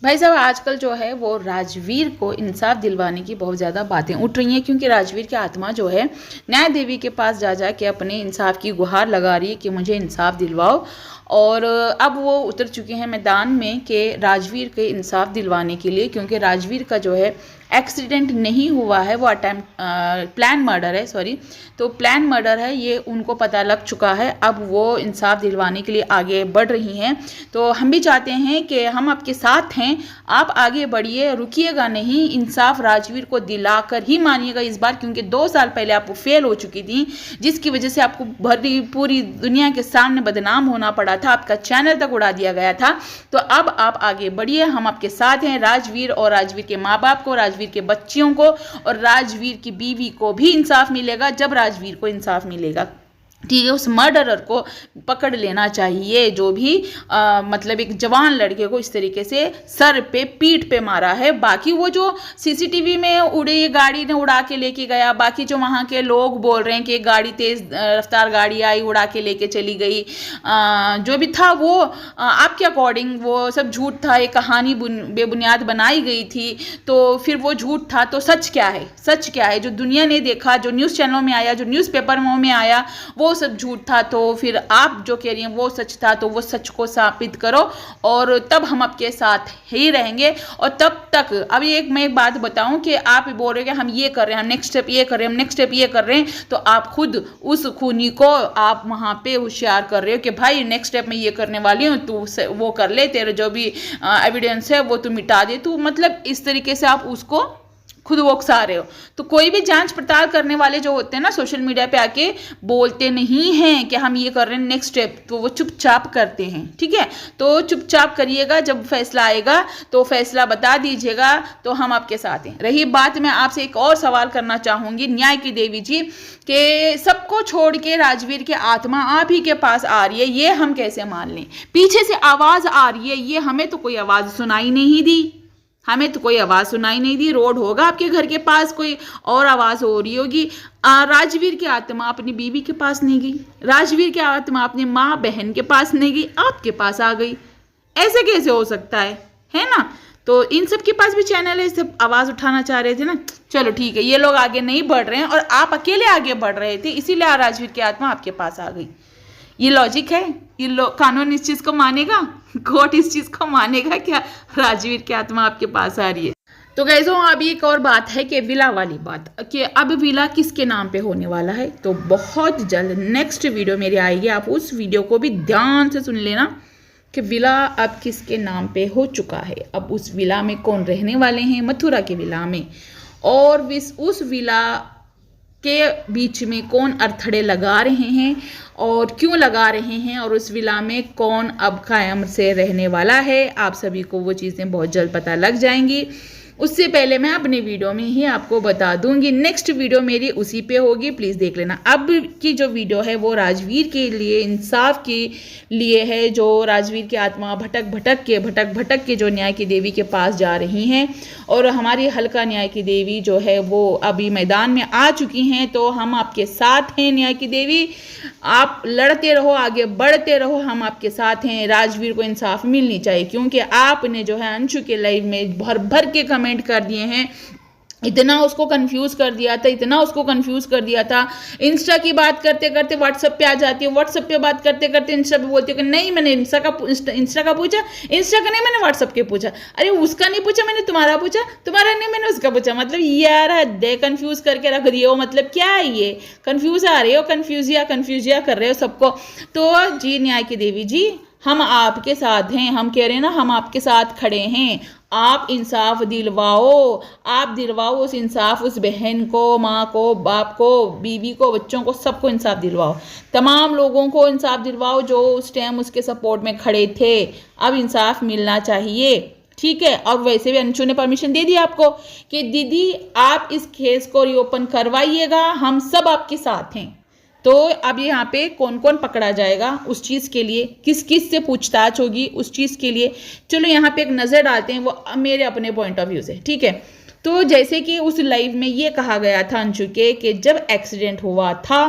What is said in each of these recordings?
भाई साहब आजकल जो है वो राजवीर को इंसाफ दिलवाने की बहुत ज़्यादा बातें उठ रही हैं, क्योंकि राजवीर की आत्मा जो है न्याय देवी के पास जा जा के अपने इंसाफ की गुहार लगा रही है कि मुझे इंसाफ दिलवाओ। और अब वो उतर चुके हैं मैदान में कि राजवीर के इंसाफ दिलवाने के लिए, क्योंकि राजवीर का जो है एक्सीडेंट नहीं हुआ है, वो अटैम्प्ट प्लान मर्डर है, सॉरी, तो प्लान मर्डर है, ये उनको पता लग चुका है। अब वो इंसाफ दिलवाने के लिए आगे बढ़ रही हैं। तो हम भी चाहते हैं कि हम आपके साथ हैं, आप आगे बढ़िए, रुकिएगा नहीं, इंसाफ राजवीर को दिलाकर ही मानिएगा इस बार, क्योंकि 2 साल पहले आप फेल हो चुकी थी, जिसकी वजह से आपको भरी पूरी दुनिया के सामने बदनाम होना पड़ा था, आपका चैनल तक उड़ा दिया गया था। तो अब आप आगे बढ़िए, हम आपके साथ हैं। राजवीर और राजवीर के माँ बाप को, राजवीर के बच्चियों को और राजवीर की बीवी को भी इंसाफ मिलेगा जब राजवीर को इंसाफ मिलेगा, ठीक है। उस मर्डरर को पकड़ लेना चाहिए जो भी मतलब एक जवान लड़के को इस तरीके से सर पे पीठ पे मारा है। बाकी वो जो सीसीटीवी में उड़ी गाड़ी ने उड़ा के लेके गया, बाकी जो वहाँ के लोग बोल रहे हैं कि गाड़ी तेज रफ्तार गाड़ी आई उड़ा के लेके चली गई, जो भी था वो आपके अकॉर्डिंग वो सब झूठ था, एक कहानी बेबुनियाद बनाई गई थी। तो फिर वो झूठ था तो सच क्या है? सच क्या है जो दुनिया ने देखा, जो न्यूज़ चैनलों में आया, जो न्यूज़पेपर में आया, वो सब झूठ था। तो फिर आप जो कह रही हैं वो सच था, तो वो सच को साबित करो और तब हम आपके साथ ही रहेंगे। और तब तक अभी मैं एक बात बताऊं कि आप बोल रहे हैं कि हम ये कर रहे हैं, हम नेक्स्ट स्टेप ये कर रहे हैं, हम नेक्स्ट स्टेप ये कर रहे हैं, तो आप खुद उस खूनी को आप वहां पे होशियार कर रहे हो कि भाई नेक्स्ट स्टेप में ये करने वाली हूँ, तू वो कर ले, तेरे जो भी एविडेंस है वो तू मिटा दे, तू मतलब इस तरीके से आप उसको खुद वो उकसा रहे हो। तो कोई भी जांच पड़ताल करने वाले जो होते हैं ना, सोशल मीडिया पे आके बोलते नहीं हैं कि हम ये कर रहे हैं नेक्स्ट स्टेप, तो वो चुपचाप करते हैं, ठीक है। तो चुपचाप करिएगा, जब फैसला आएगा तो फैसला बता दीजिएगा, तो हम आपके साथ हैं। रही बात, मैं आपसे एक और सवाल करना चाहूंगी न्याय की देवी जी, कि सबको छोड़ के राजवीर की आत्मा आप ही के पास आ रही है, ये हम कैसे मान लें? पीछे से आवाज आ रही है, ये हमें तो कोई आवाज सुनाई नहीं दी, हमें तो कोई आवाज सुनाई नहीं दी। रोड होगा आपके घर के पास, कोई और आवाज हो रही होगी। राजवीर की आत्मा अपनी बीवी के पास नहीं गई, राजवीर की आत्मा अपनी माँ बहन के पास नहीं गई, आपके पास आ गई। ऐसे कैसे हो सकता है ना? तो इन सब के पास भी चैनल है, सब आवाज उठाना चाह रहे थे ना। चलो ठीक है, ये लोग आगे नहीं बढ़ रहे हैं और आप अकेले आगे बढ़ रहे थे, इसीलिए राजवीर की आत्मा आपके पास आ गई। ये लॉजिक है? ये कानून इस चीज को मानेगा? कोर्ट इस चीज को मानेगा क्या राजवीर की आत्मा आपके पास आ रही है? तो गाइजों अभी एक और बात है कि विला वाली बात, कि अब विला किसके नाम पे होने वाला है। तो बहुत जल्द नेक्स्ट वीडियो मेरी आएगी, आप उस वीडियो को भी ध्यान से सुन लेना कि विला अब किसके नाम पे हो चुका है। अब उस विला में कौन रहने वाले हैं, मथुरा के विला में, और उस विला के बीच में कौन अड़थड़े लगा रहे हैं और क्यों लगा रहे हैं, और उस विला में कौन अब कायम से रहने वाला है, आप सभी को वो चीज़ें बहुत जल्द पता लग जाएंगी। उससे पहले मैं अपने वीडियो में ही आपको बता दूंगी, नेक्स्ट वीडियो मेरी उसी पे होगी, प्लीज़ देख लेना। अब की जो वीडियो है वो राजवीर के लिए, इंसाफ के लिए है, जो राजवीर की आत्मा भटक भटक के जो न्याय की देवी के पास जा रही हैं, और हमारी हल्का न्याय की देवी जो है वो अभी मैदान में आ चुकी हैं। तो हम आपके साथ हैं न्याय की देवी, आप लड़ते रहो, आगे बढ़ते रहो, हम आपके साथ हैं। राजवीर को इंसाफ मिलनी चाहिए, क्योंकि आपने जो है अंशु के लाइव में भर भर के कमेंट कर दिए हैं, इतना उसको कंफ्यूज कर दिया था, इतना उसको कंफ्यूज कर दिया था। इंस्टा की बात करते करते व्हाट्सएप पे आ जाती है, व्हाट्सएप पे बात करते करते इंस्टा पे बोलती है कि नहीं मैंने इंस्टा का पूछा, इंस्टा का नहीं मैंने व्हाट्सएप के पूछा, अरे उसका नहीं पूछा मैंने तुम्हारा पूछा, तुम्हारा नहीं मैंने उसका पूछा। मतलब यार हद है, कंफ्यूज करके रख दिए हो। मतलब क्या है ये, कंफ्यूज आ रहे हो, कंफ्यूजिया कर रहे हो सबको। तो जी न्याय की देवी जी, हम आपके साथ हैं, हम कह रहे हैं ना, हम आपके साथ खड़े हैं। आप इंसाफ दिलवाओ, आप दिलवाओ उस इंसाफ, उस बहन को, माँ को, बाप को, बीवी को, बच्चों को, सबको इंसाफ दिलवाओ। तमाम लोगों को इंसाफ दिलवाओ जो उस टाइम उसके सपोर्ट में खड़े थे। अब इंसाफ मिलना चाहिए, ठीक है। और वैसे भी अंशु ने परमिशन दे दी आपको कि दीदी आप इस केस को रीओपन करवाइएगा, हम सब आपके साथ हैं। तो अब यहाँ पे कौन कौन पकड़ा जाएगा उस चीज़ के लिए, किस किस से पूछताछ होगी उस चीज़ के लिए, चलो यहाँ पे एक नज़र डालते हैं, वो मेरे अपने पॉइंट ऑफ व्यू से, ठीक है। तो जैसे कि उस लाइव में ये कहा गया था अंशु के कि जब एक्सीडेंट हुआ था,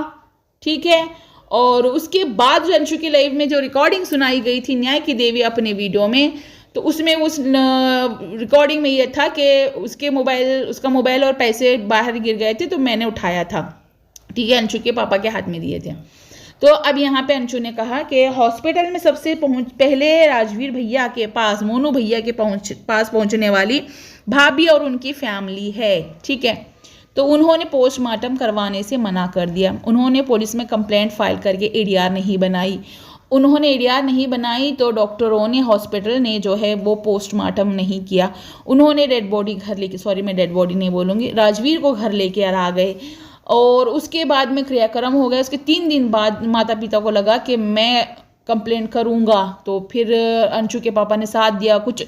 ठीक है, और उसके बाद जो अंशु की लाइव में जो रिकॉर्डिंग सुनाई गई थी न्याय की देवी अपने वीडियो में, तो उसमें उस रिकॉर्डिंग में ये था कि उसका मोबाइल और पैसे बाहर गिर गए थे, तो मैंने उठाया था, ठीक है, अंशु के पापा के हाथ में दिए थे। तो अब यहाँ पे अंशु ने कहा कि हॉस्पिटल में सबसे पहले राजवीर भैया के पास, मोनू भैया के पास पहुँचने वाली भाभी और उनकी फैमिली है, ठीक है। तो उन्होंने पोस्टमार्टम करवाने से मना कर दिया। उन्होंने पुलिस में कंप्लेंट फाइल करके एडीआर नहीं बनाई। उन्होंने एडीआर नहीं बनाई तो डॉक्टरों ने, हॉस्पिटल ने जो है वो पोस्टमार्टम नहीं किया। उन्होंने डेड बॉडी घर लेके, सॉरी मैं डेड बॉडी नहीं बोलूँगी, राजवीर को घर लेके आ गए और उसके बाद में क्रियाक्रम हो गया। उसके 3 दिन बाद माता पिता को लगा कि मैं कंप्लेंट करूँगा, तो फिर अंशु के पापा ने साथ दिया। कुछ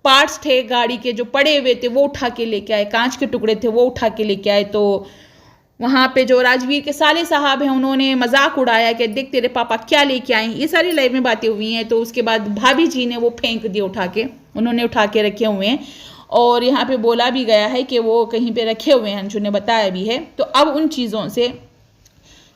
पार्ट्स थे गाड़ी के जो पड़े हुए थे वो उठा के लेके आए, कांच के टुकड़े थे वो उठा के लेके आए। तो वहाँ पे जो राजवीर के साले साहब हैं उन्होंने मजाक उड़ाया कि देख तेरे पापा क्या लेके आए। ये सारी लाइव में बातें हुई हैं। तो उसके बाद भाभी जी ने वो फेंक दिए उठा के, उन्होंने उठा के रखे हुए हैं और यहाँ पे बोला भी गया है कि वो कहीं पे रखे हुए हैं, अंशु ने बताया भी है। तो अब उन चीज़ों से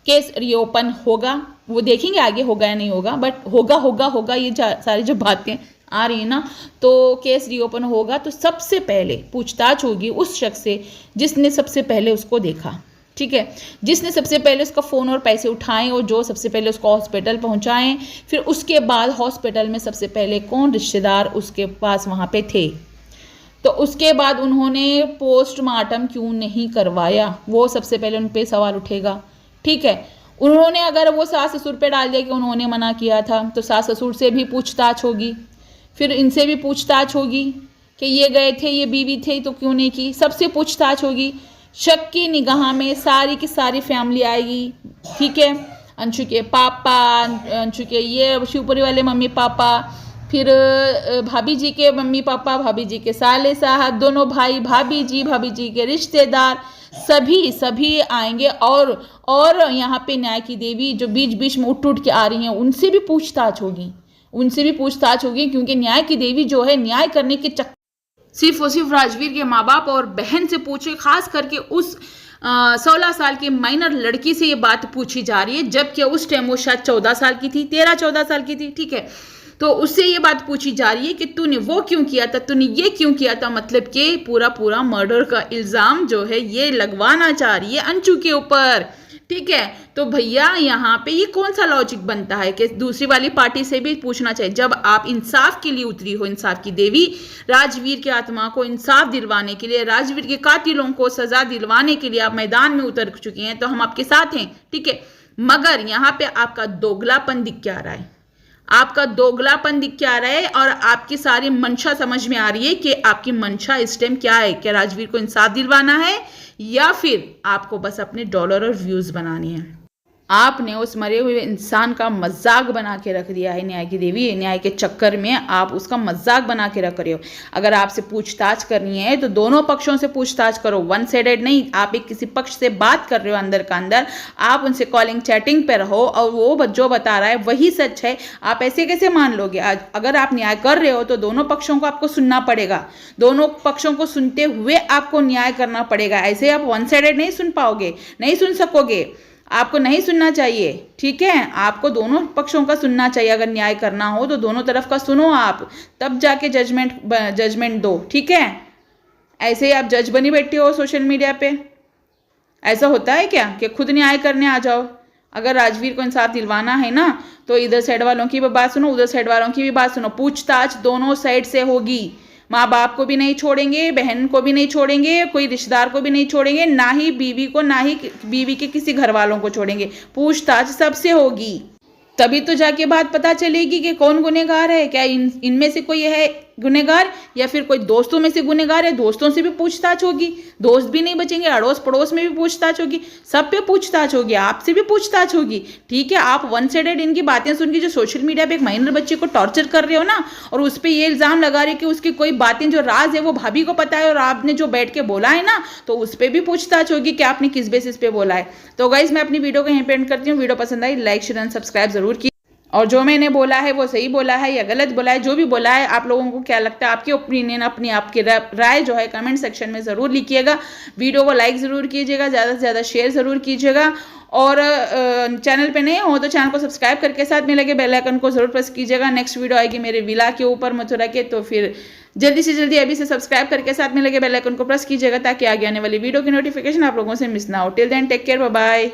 केस रीओपन होगा, वो देखेंगे आगे होगा या नहीं होगा, बट होगा ये सारी जो बातें आ रही है ना, तो केस रीओपन होगा तो सबसे पहले पूछताछ होगी उस शख्स से जिसने सबसे पहले उसको देखा, ठीक है, जिसने सबसे पहले उसका फ़ोन और पैसे उठाएं और जो सबसे पहले उसको हॉस्पिटल पहुंचाएं। फिर उसके बाद हॉस्पिटल में सबसे पहले कौन रिश्तेदार उसके पास वहाँ पे थे, तो उसके बाद उन्होंने पोस्टमार्टम क्यों नहीं करवाया, वो सबसे पहले उन पर सवाल उठेगा, ठीक है। उन्होंने अगर वो सास ससुर पे डाल दिया कि उन्होंने मना किया था, तो सास ससुर से भी पूछताछ होगी, फिर इनसे भी पूछताछ होगी कि ये गए थे, ये बीवी थे तो क्यों नहीं की, सबसे पूछताछ होगी। शक की निगाह में सारी की सारी फैमिली आएगी, ठीक है, अंशु के पापा, अंशु के ये शिवपुरी वाले मम्मी पापा, फिर भाभी जी के मम्मी पापा, भाभी जी के साले साहब, दोनों भाई, भाभी जी के रिश्तेदार, सभी आएंगे। और यहाँ पे न्याय की देवी जो बीच बीच में उठ के आ रही हैं उनसे भी पूछताछ होगी, क्योंकि न्याय की देवी जो है न्याय करने के चक्कर सिर्फ और सिर्फ राजवीर के माँ बाप और बहन से पूछे, खास करके उस 16 साल की माइनर लड़की से ये बात पूछी जा रही है, जबकि उस टाइम वो शायद 14 साल की थी, 13-14 साल की थी, ठीक है। तो उससे ये बात पूछी जा रही है कि तूने वो क्यों किया था, तूने ये क्यों किया था, मतलब कि पूरा मर्डर का इल्ज़ाम जो है ये लगवाना चाह रही है अंशु के ऊपर, ठीक है। तो भैया यहाँ पे ये कौन सा लॉजिक बनता है कि दूसरी वाली पार्टी से भी पूछना चाहिए, जब आप इंसाफ के लिए उतरी हो, इंसाफ की देवी, राजवीर की आत्मा को इंसाफ दिलवाने के लिए, राजवीर के कातिलों को सजा दिलवाने के लिए आप मैदान में उतर चुके हैं, तो हम आपके साथ हैं, ठीक है। मगर यहाँ पे आपका दोगलापन दिख क्या रहा है, और आपकी सारी मंशा समझ में आ रही है कि आपकी मंशा इस टाइम क्या है, क्या राजवीर को इंसाफ दिलवाना है या फिर आपको बस अपने डॉलर और व्यूज बनाने हैं। आपने उस मरे हुए इंसान का मजाक बना के रख दिया है न्याय की देवी, न्याय के चक्कर में आप उसका मजाक बना के रख रहे हो। अगर आपसे पूछताछ करनी है तो दोनों पक्षों से पूछताछ करो, वन साइडेड नहीं। आप एक किसी पक्ष से बात कर रहे हो अंदर का अंदर, आप उनसे कॉलिंग चैटिंग पे रहो और वो जो बता रहा है वही सच है, आप ऐसे कैसे मान लोगे। अगर आप न्याय कर रहे हो तो दोनों पक्षों को आपको सुनना पड़ेगा, दोनों पक्षों को सुनते हुए आपको न्याय करना पड़ेगा। ऐसे आप वन साइडेड नहीं सुन पाओगे, नहीं सुन सकोगे, आपको नहीं सुनना चाहिए, ठीक है। आपको दोनों पक्षों का सुनना चाहिए, अगर न्याय करना हो तो दोनों तरफ का सुनो आप, तब जाके जजमेंट दो, ठीक है। ऐसे ही आप जज बनी बैठे हो सोशल मीडिया पे, ऐसा होता है क्या कि खुद न्याय करने आ जाओ। अगर राजवीर को इंसाफ दिलवाना है ना तो इधर साइड वालों की भी बात सुनो, उधर साइड वालों की भी बात सुनो, पूछताछ दोनों साइड से होगी। माँ बाप को भी नहीं छोड़ेंगे, बहन को भी नहीं छोड़ेंगे, कोई रिश्तेदार को भी नहीं छोड़ेंगे, ना ही बीवी को, ना ही बीवी के किसी घर वालों को छोड़ेंगे। पूछताछ सबसे होगी, तभी तो जाके बात पता चलेगी कि कौन गुनहगार है। क्या इनमें से कोई है गुनहगार या फिर कोई दोस्तों में से गुनहगार है, दोस्तों से भी पूछताछ होगी, दोस्त भी नहीं बचेंगे, अड़ोस पड़ोस में भी पूछताछ होगी, सब पे पूछताछ होगी, आपसे भी पूछताछ होगी, ठीक है। आप वन साइडेड इनकी बातें सुन के जो सोशल मीडिया पे एक माइनर बच्चे को टॉर्चर कर रहे हो ना, और उस पर ये इल्जाम लगा रहे हो कि उसकी कोई बातें जो राज है वो भाभी को पता है और आपने जो बैठ के बोला है ना, तो उस पर भी पूछताछ होगी कि आपने किस बेसिस पे बोला है। तो गाइज मैं अपनी वीडियो को यहीं पे एंड करती हूँ। वीडियो पसंद I like share and subscribe जरूर की। और जो मैंने बोला है वो सही बोला है या गलत बोला है, जो भी बोला है, आप लोगों को क्या लगता है, आपकी ओपिनियन, अपनी आपकी राय जो है कमेंट सेक्शन में ज़रूर लिखिएगा। वीडियो को लाइक ज़रूर कीजिएगा, ज़्यादा से ज़्यादा शेयर ज़रूर कीजिएगा, और चैनल पे नए हो तो चैनल को सब्सक्राइब करके साथ में लगे बेल आइकन को ज़रूर प्रेस कीजिएगा। नेक्स्ट वीडियो आएगी मेरे विला के ऊपर, मथुरा के, तो फिर जल्दी से जल्दी अभी से सब्सक्राइब करके साथ में लगे बेल आइकन को प्रेस कीजिएगा ताकि आगे आने वाली वीडियो की नोटिफिकेशन आप लोगों से मिस ना हो। Till then take care, bye bye.